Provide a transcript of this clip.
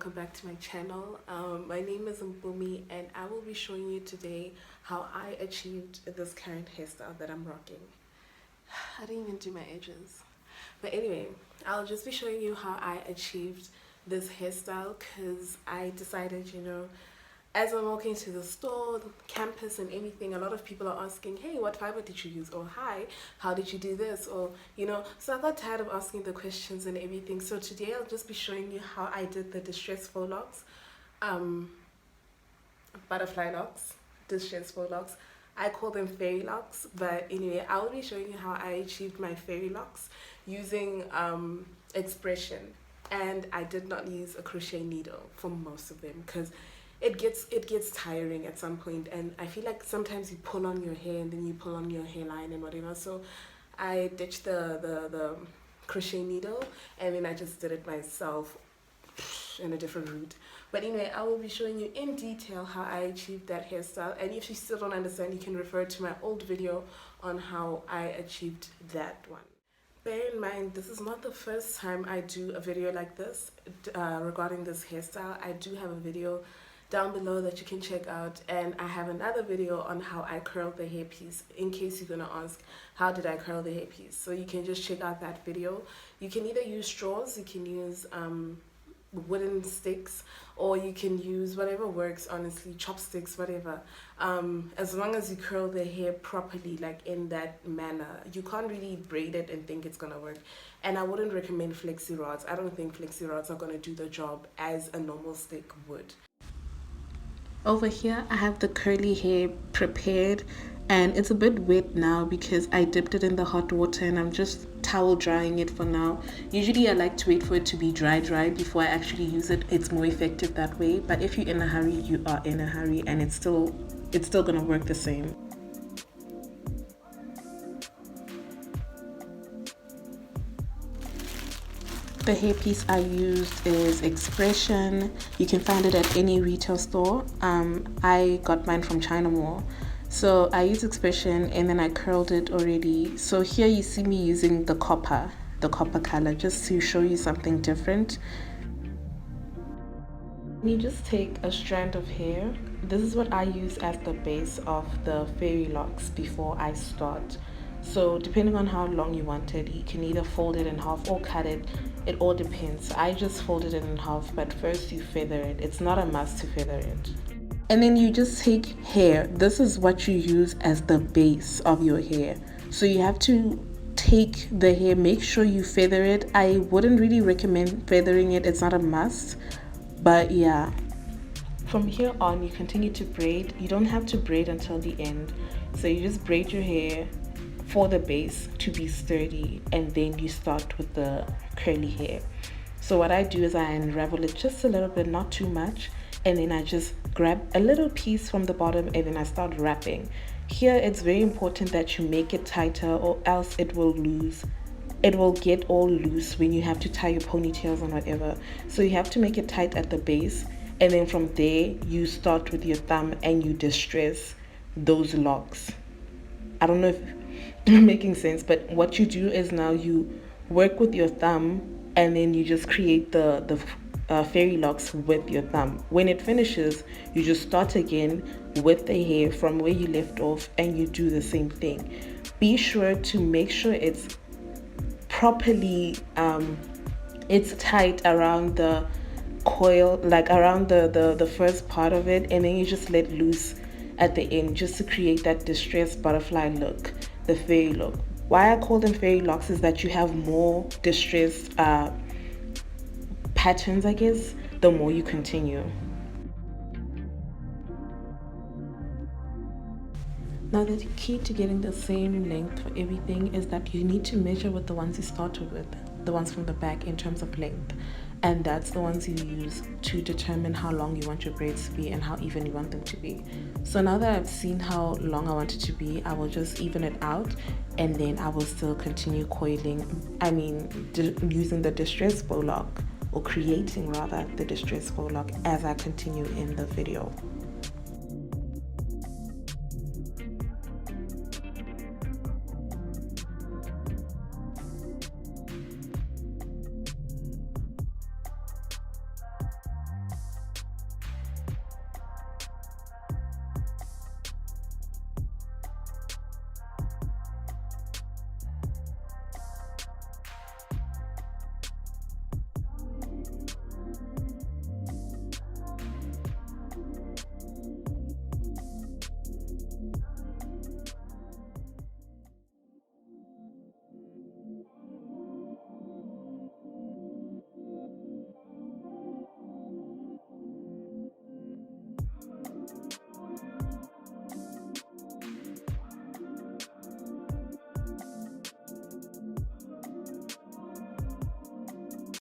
welcome back to my channel. My name is Mbumi and I will be showing you today how I achieved this current hairstyle that I'm rocking. I didn't even do my edges, but anyway, I'll just be showing you how I achieved this hairstyle because I decided, as I'm walking to the store, the campus and everything, a lot of people are asking, hey, what fiber did you use? Or hi, how did you do this? Or, so I got tired of asking the questions and everything. So today I'll just be showing you how I did the distress faux locks, butterfly locks, distress faux locks. I call them fairy locks, but anyway, I will be showing you how I achieved my fairy locks using expression. And I did not use a crochet needle for most of them because it gets tiring at some point, and I feel like sometimes you pull on your hair and then you pull on your hairline and whatever. So I ditched the crochet needle and then I just did it myself in a different route. But anyway, I will be showing you in detail how I achieved that hairstyle, and if you still don't understand, you can refer to my old video on how I achieved that one. Bear in mind, this is not the first time I do a video like this regarding this hairstyle. I do have a video down below that you can check out, and I have another video on how I curled the hairpiece in case you're gonna ask how did I curl the hairpiece. So you can just check out that video. You can either use straws, you can use wooden sticks, or you can use whatever works, honestly, chopsticks, whatever, as long as you curl the hair properly, like in that manner. You can't really braid it and think it's gonna work, and I wouldn't recommend flexi rods. I don't think flexi rods are gonna do the job as a normal stick would. Over here I have the curly hair prepared, and it's a bit wet now because I dipped it in the hot water and I'm just towel drying it for now. Usually I like to wait for it to be dry before I actually use it. It's more effective that way, but if you're in a hurry, you are in a hurry, and it's still gonna work the same. The hairpiece I used is Expression. You can find it at any retail store. I got mine from China Mall. So I used Expression and then I curled it already. So here you see me using the copper color, just to show you something different. You just take a strand of hair. This is what I use as the base of the fairy locks before I start. So depending on how long you want it, you can either fold it in half or cut it. It all depends. I just folded it in half, but first you feather it. It's not a must to feather it. And then you just take hair. This is what you use as the base of your hair. So you have to take the hair, make sure you feather it. I wouldn't really recommend feathering it. It's not a must, but yeah. From here on, you continue to braid. You don't have to braid until the end. So you just braid your hair for the base to be sturdy, and then you start with the curly hair. So what I do is I unravel it just a little bit, not too much, and then I just grab a little piece from the bottom and then I start wrapping. Here it's very important that you make it tighter, or else it will get all loose when you have to tie your ponytails and whatever. So you have to make it tight at the base, and then from there you start with your thumb and you distress those locks. I don't know if I'm making sense, but what you do is now you work with your thumb and then you just create the fairy locks with your thumb. When it finishes, you just start again with the hair from where you left off and you do the same thing. Be sure to make sure it's properly it's tight around the coil, like around the first part of it, and then you just let loose at the end just to create that distressed butterfly look, the fairy look. Why I call them fairy locks is that you have more distressed patterns, I guess, the more you continue. Now the key to getting the same length for everything is that you need to measure with the ones you started with, the ones from the back, in terms of length. And that's the ones you use to determine how long you want your braids to be and how even you want them to be. So now that I've seen how long I want it to be, I will just even it out, and then I will still continue using the distress faux lock, or creating rather the distress faux lock, as I continue in the video.